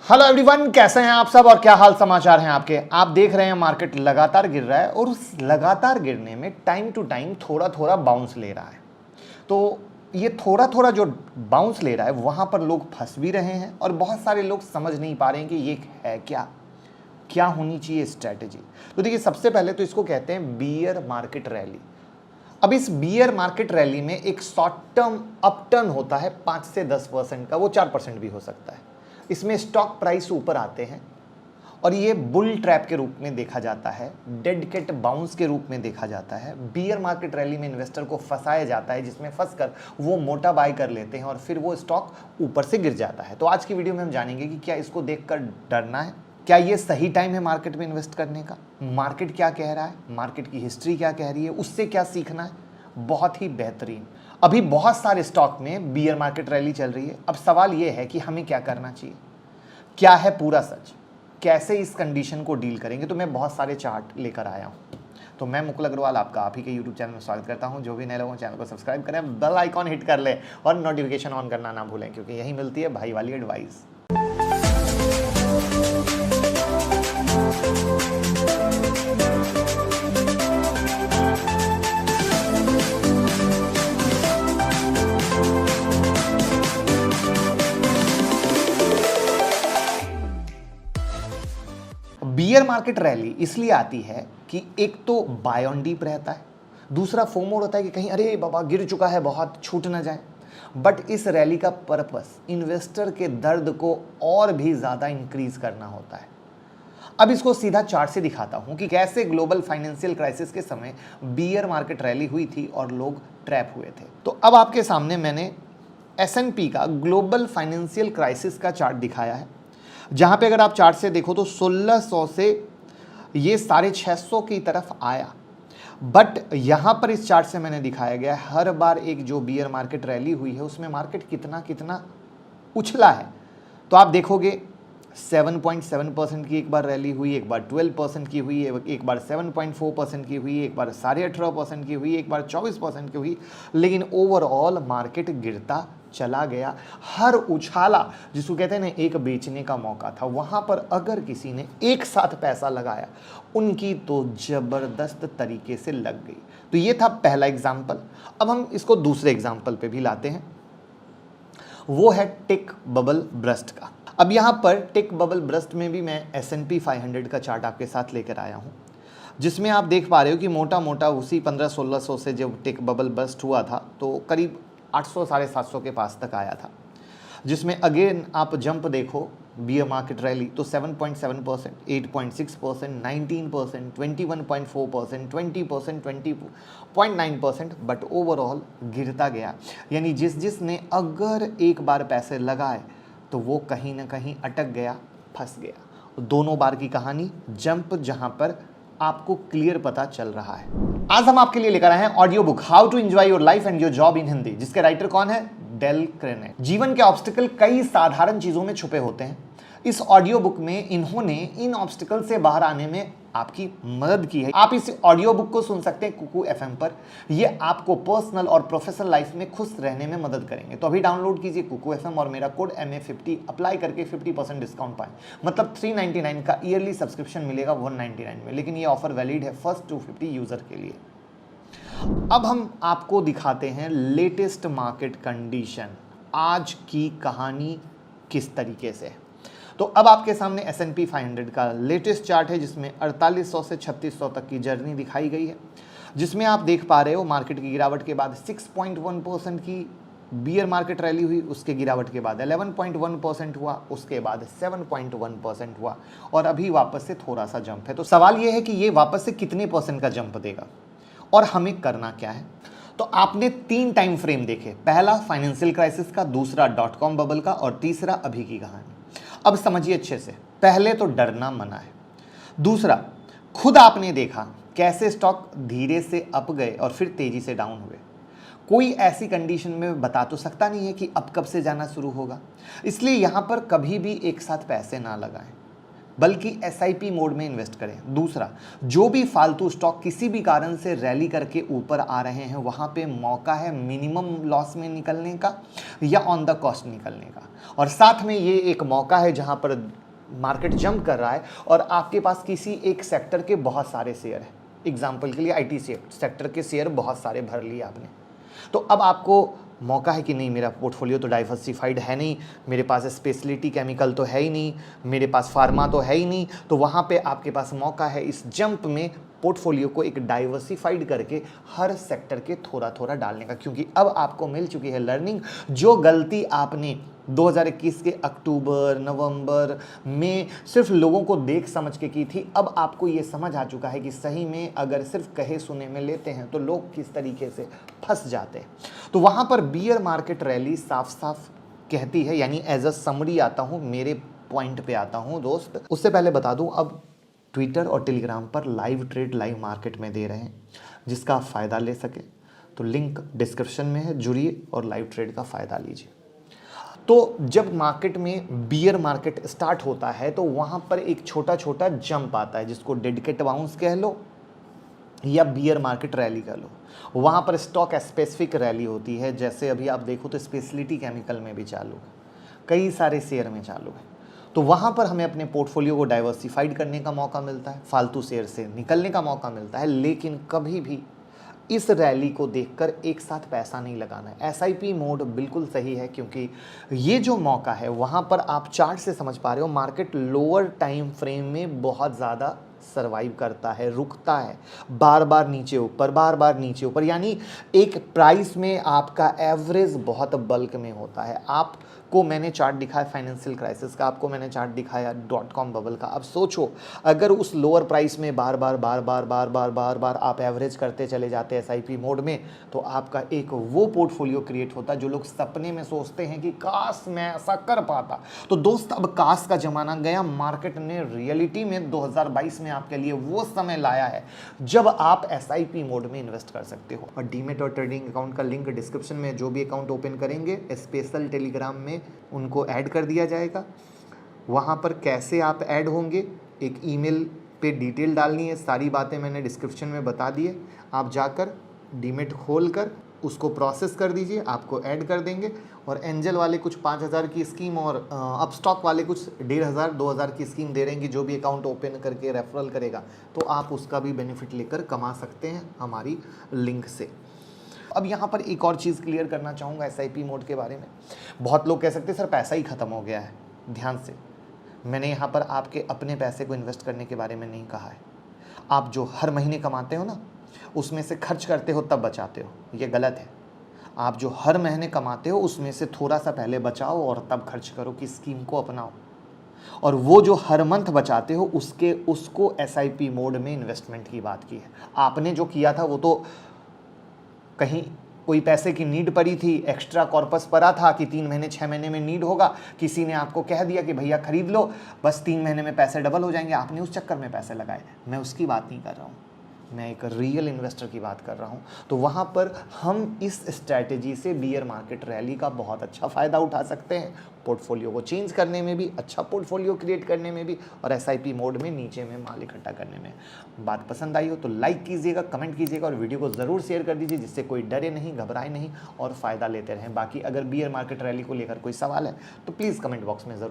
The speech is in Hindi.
हेलो एवरीवन, कैसे हैं आप सब और क्या हाल समाचार हैं आपके। आप देख रहे हैं मार्केट लगातार गिर रहा है और उस लगातार गिरने में टाइम टू टाइम थोड़ा थोड़ा बाउंस ले रहा है। तो ये थोड़ा थोड़ा जो बाउंस ले रहा है वहां पर लोग फंस भी रहे हैं और बहुत सारे लोग समझ नहीं पा रहे हैं कि ये है क्या, क्या होनी चाहिए स्ट्रैटेजी। तो देखिए, सबसे पहले तो इसको कहते हैं बियर मार्केट रैली। अब इस बियर मार्केट रैली में एक शॉर्ट टर्म अपटर्न होता है 5 से 10% का, वो 4% भी हो सकता है। इसमें स्टॉक प्राइस ऊपर आते हैं और ये बुल ट्रैप के रूप में देखा जाता है, डेड कैट बाउंस के रूप में देखा जाता है। बियर मार्केट रैली में इन्वेस्टर को फंसाया जाता है, जिसमें फंसकर वो मोटा बाय कर लेते हैं और फिर वो स्टॉक ऊपर से गिर जाता है। तो आज की वीडियो में हम जानेंगे कि क्या इसको देखकर डरना है, क्या ये सही टाइम है मार्केट में इन्वेस्ट करने का, मार्केट क्या कह रहा है, मार्केट की हिस्ट्री क्या कह रही है, उससे क्या सीखना है। बहुत ही बेहतरीन। अभी बहुत सारे स्टॉक में बियर मार्केट रैली चल रही है। अब सवाल यह है कि हमें क्या करना चाहिए, क्या है पूरा सच, कैसे इस कंडीशन को डील करेंगे। तो मैं बहुत सारे चार्ट लेकर आया हूं। तो मैं मुकुल अग्रवाल आपका आप ही के YouTube चैनल में स्वागत करता हूं। जो भी नए लोग हैं चैनल को सब्सक्राइब करें, बेल आइकॉन हिट कर लें और नोटिफिकेशन ऑन करना ना भूलें, क्योंकि यही मिलती है भाई वाली एडवाइस। बियर मार्केट रैली इसलिए आती है कि एक तो बाय ऑन डीप रहता है, दूसरा फोमो होता है कि कहीं अरे बाबा गिर चुका है, बहुत छूट ना जाए। बट इस रैली का पर्पस इन्वेस्टर के दर्द को और भी ज्यादा इंक्रीज करना होता है। अब इसको सीधा चार्ट से दिखाता हूं कि कैसे ग्लोबल फाइनेंशियल क्राइसिस के समय बियर मार्केट रैली हुई थी और लोग ट्रैप हुए थे। तो अब आपके सामने मैंने S&P का ग्लोबल फाइनेंशियल क्राइसिस का चार्ट दिखाया है, जहां पे अगर आप चार्ट से देखो तो 1600 से ये 650 की तरफ आया। बट यहां पर इस चार्ट से मैंने दिखाया गया है हर बार एक जो बियर मार्केट रैली हुई है उसमें मार्केट कितना कितना उछला है। तो आप देखोगे 7.7% की एक बार रैली हुई, एक बार 12% की हुई, एक बार 7.4% की हुई, एक बार 18.5% की हुई, एक बार 24% की हुई। लेकिन ओवरऑल मार्केट गिरता चला गया। हर उछाला, जिसको कहते हैं ना एक बेचने का मौका था, वहां पर अगर किसी ने एक साथ पैसा लगाया उनकी तो जबरदस्त तरीके से लग गई। तो ये था पहला एग्जाम्पल। अब हम इसको दूसरे एग्जाम्पल पे भी लाते हैं, वो है टेक बबल ब्रस्ट का। अब यहां पर टेक बबल ब्रस्ट में भी मैं S&P 500 का चार्ट आपके साथ लेकर आया हूं, जिसमें आप देख पा रहे हो कि मोटा मोटा उसी 1500-1600 से जब टेक बबल ब्रस्ट हुआ था तो करीब 800-750 के पास तक आया था, जिसमें अगेन आप जंप देखो बियर मार्केट रैली तो 7.7%, 8.6%, 19%, 21.4%, 20%, 20.9%, बट ओवरऑल गिरता गया। यानी जिसने अगर एक बार पैसे लगाए तो वो कहीं ना कहीं अटक गया, फंस गया। दोनों बार की कहानी जंप, जहां पर आपको क्लियर पता चल रहा है। आज हम आपके लिए लेकर आए हैं audio book how to enjoy your life and your job in Hindi, जिसके राइटर कौन है? Dale Carnegie. जीवन के ऑब्स्टिकल कई साधारण चीजों में छुपे होते हैं। इस ऑडियो बुक में इन्होंने इन ऑब्स्टिकल से बाहर आने में आपकी मदद की है। आप इस ऑडियो बुक को सुन सकते हैं कुकू FM पर। ये आपको पर्सनल और प्रोफेशनल लाइफ में खुश रहने में मदद करेंगे। तो अभी डाउनलोड कीजिए कुकू FM और मेरा कोड MA50 अप्लाई करके 50% डिस्काउंट पाएं। मतलब 399 का ईयरली सब्सक्रिप्शन मिलेगा 199 में, लेकिन ये ऑफर वैलिड है फर्स्ट 250 यूजर के लिए। अब हम आपको दिखाते हैं लेटेस्ट मार्केट कंडीशन, आज की कहानी किस तरीके से है। तो अब आपके सामने S&P 500 का लेटेस्ट चार्ट है, जिसमें 4800 से 3600 तक की जर्नी दिखाई गई है, जिसमें आप देख पा रहे हो मार्केट की गिरावट के बाद 6.1% की बियर मार्केट रैली हुई, उसके गिरावट के बाद 11.1% हुआ, उसके बाद 7.1% हुआ और अभी वापस से थोड़ा सा जंप है। तो सवाल यह है कि ये वापस से कितने % का जंप देगा और हमें करना क्या है। तो आपने 3 टाइम फ्रेम देखे, पहला फाइनेंशियल क्राइसिस का, दूसरा .com बबल का और तीसरा अभी की कहानी। अब समझिए अच्छे से, पहले तो डरना मना है। दूसरा, खुद आपने देखा कैसे स्टॉक धीरे से अप गए और फिर तेजी से डाउन हुए। कोई ऐसी कंडीशन में बता तो सकता नहीं है कि अब कब से जाना शुरू होगा, इसलिए यहां पर कभी भी एक साथ पैसे ना लगाएं। बल्कि एसआईपी मोड में इन्वेस्ट करें। दूसरा, जो भी फालतू स्टॉक किसी भी कारण से रैली करके ऊपर आ रहे हैं वहां पे मौका है मिनिमम लॉस में निकलने का या ऑन द कॉस्ट निकलने का। और साथ में ये एक मौका है जहां पर मार्केट जंप कर रहा है और आपके पास किसी एक सेक्टर के बहुत सारे शेयर हैं। एग्जाम्पल के लिए आईटी सेक्टर के शेयर बहुत सारे भर लिए आपने, तो अब आपको मौका है कि नहीं, मेरा पोर्टफोलियो तो डाइवर्सिफाइड है नहीं, मेरे पास स्पेशलिटी केमिकल तो है ही नहीं, मेरे पास फार्मा तो है ही नहीं, तो वहाँ पे आपके पास मौका है इस जंप में पोर्टफोलियो को एक डाइवर्सिफाइड करके हर सेक्टर के थोड़ा थोड़ा डालने का। क्योंकि अब आपको मिल चुकी है लर्निंग, जो गलती आपने 2021 के अक्टूबर नवंबर में सिर्फ लोगों को देख समझ के की थी, अब आपको ये समझ आ चुका है कि सही में अगर सिर्फ कहे सुने में लेते हैं तो लोग किस तरीके से फंस जाते हैं। तो वहाँ पर बियर मार्केट रैली साफ साफ कहती है, यानी एज अ समरी आता हूँ, मेरे पॉइंट पे आता हूँ दोस्त। उससे पहले बता दूँ, अब ट्विटर और टेलीग्राम पर लाइव ट्रेड लाइव मार्केट में दे रहे हैं, जिसका आप फ़ायदा ले सके तो लिंक डिस्क्रिप्शन में है, जुड़िए और लाइव ट्रेड का फ़ायदा लीजिए। तो जब मार्केट में बियर मार्केट स्टार्ट होता है तो वहाँ पर एक छोटा छोटा जंप आता है, जिसको डेडिकेट बाउंस कह लो या बियर मार्केट रैली कह लो। वहाँ पर स्टॉक स्पेसिफिक रैली होती है, जैसे अभी आप देखो तो स्पेशलिटी केमिकल में भी चालू है, कई सारे शेयर में चालू है। तो वहाँ पर हमें अपने पोर्टफोलियो को डाइवर्सिफाइड करने का मौका मिलता है, फालतू शेयर से निकलने का मौका मिलता है। लेकिन कभी भी इस रैली को देखकर एक साथ पैसा नहीं लगाना है। एसआईपी मोड बिल्कुल सही है, क्योंकि ये जो मौका है वहाँ पर आप चार्ट से समझ पा रहे हो, मार्केट लोअर टाइम फ्रेम में बहुत ज़्यादा सर्वाइव करता है, रुकता है, बार बार नीचे ऊपर, बार बार नीचे ऊपर, यानी एक प्राइस में आपका एवरेज बहुत बल्क में होता है। आपको मैंने चार्ट दिखाया फाइनेंशियल क्राइसिस का, आपको मैंने चार्ट दिखाया .com बबल का। अब सोचो, अगर उस लोअर प्राइस में बार बार बार बार बार बार बार बार आप एवरेज करते चले जाते एसआईपी मोड में, तो आपका एक वो पोर्टफोलियो क्रिएट होता जो लोग सपने में सोचते हैं कि काश मैं ऐसा कर पाता। तो दोस्त, अब काश का जमाना गया, मार्केट ने रियलिटी में 2022 में आपके लिए वो समय लाया है जब आप एसआईपी मोड में इन्वेस्ट कर सकते हो। और डीमेट और ट्रेडिंग अकाउंट का लिंक डिस्क्रिप्शन में, जो भी अकाउंट ओपन करेंगे स्पेशल टेलीग्राम में उनको ऐड कर दिया जाएगा। वहां पर कैसे आप ऐड होंगे, एक ईमेल पे डिटेल डालनी है, सारी बातें मैंने डिस्क्रिप्शन में बता दी है। आप जाकर डीमेट खोल कर उसको प्रोसेस कर दीजिए, आपको ऐड कर देंगे। और एंजल वाले कुछ 5,000 की स्कीम और अपस्टॉक वाले कुछ 1,500 2,000 की स्कीम दे रहेंगे। जो भी अकाउंट ओपन करके रेफरल करेगा तो आप उसका भी बेनिफिट लेकर कमा सकते हैं हमारी लिंक से। अब यहाँ पर एक और चीज़ क्लियर करना चाहूँगा एसआईपी मोड के बारे में। बहुत लोग कह सकते हैं सर पैसा ही ख़त्म हो गया है। ध्यान से, मैंने यहाँ पर आपके अपने पैसे को इन्वेस्ट करने के बारे में नहीं कहा है। आप जो हर महीने कमाते हो ना, उसमें से खर्च करते हो तब बचाते हो, ये गलत है। आप जो हर महीने कमाते हो उसमें से थोड़ा सा पहले बचाओ और तब खर्च करो कि स्कीम को अपनाओ। और वो जो हर मंथ बचाते हो उसको एसआईपी मोड में इन्वेस्टमेंट की बात की है। आपने जो किया था वो तो कहीं कोई पैसे की नीड पड़ी थी, एक्स्ट्रा कॉर्पस पड़ा था कि 3 महीने 6 महीने में नीड होगा, किसी ने आपको कह दिया कि भैया खरीद लो, बस 3 महीने में पैसे डबल हो जाएंगे, आपने उस चक्कर में पैसे लगाए। मैं उसकी बात नहीं कर रहा हूँ, मैं एक रियल इन्वेस्टर की बात कर रहा हूँ। तो वहाँ पर हम इस स्ट्रैटेजी से बियर मार्केट रैली का बहुत अच्छा फ़ायदा उठा सकते हैं, पोर्टफोलियो को चेंज करने में भी, अच्छा पोर्टफोलियो क्रिएट करने में भी, और एसआईपी मोड में नीचे में माल इकट्ठा करने में। बात पसंद आई हो तो लाइक कीजिएगा, कमेंट कीजिएगा और वीडियो को ज़रूर शेयर कर दीजिए, जिससे कोई डरे नहीं, घबराए नहीं और फ़ायदा लेते रहें। बाकी अगर बियर मार्केट रैली को लेकर कोई सवाल है तो प्लीज़ कमेंट बॉक्स में ज़रूर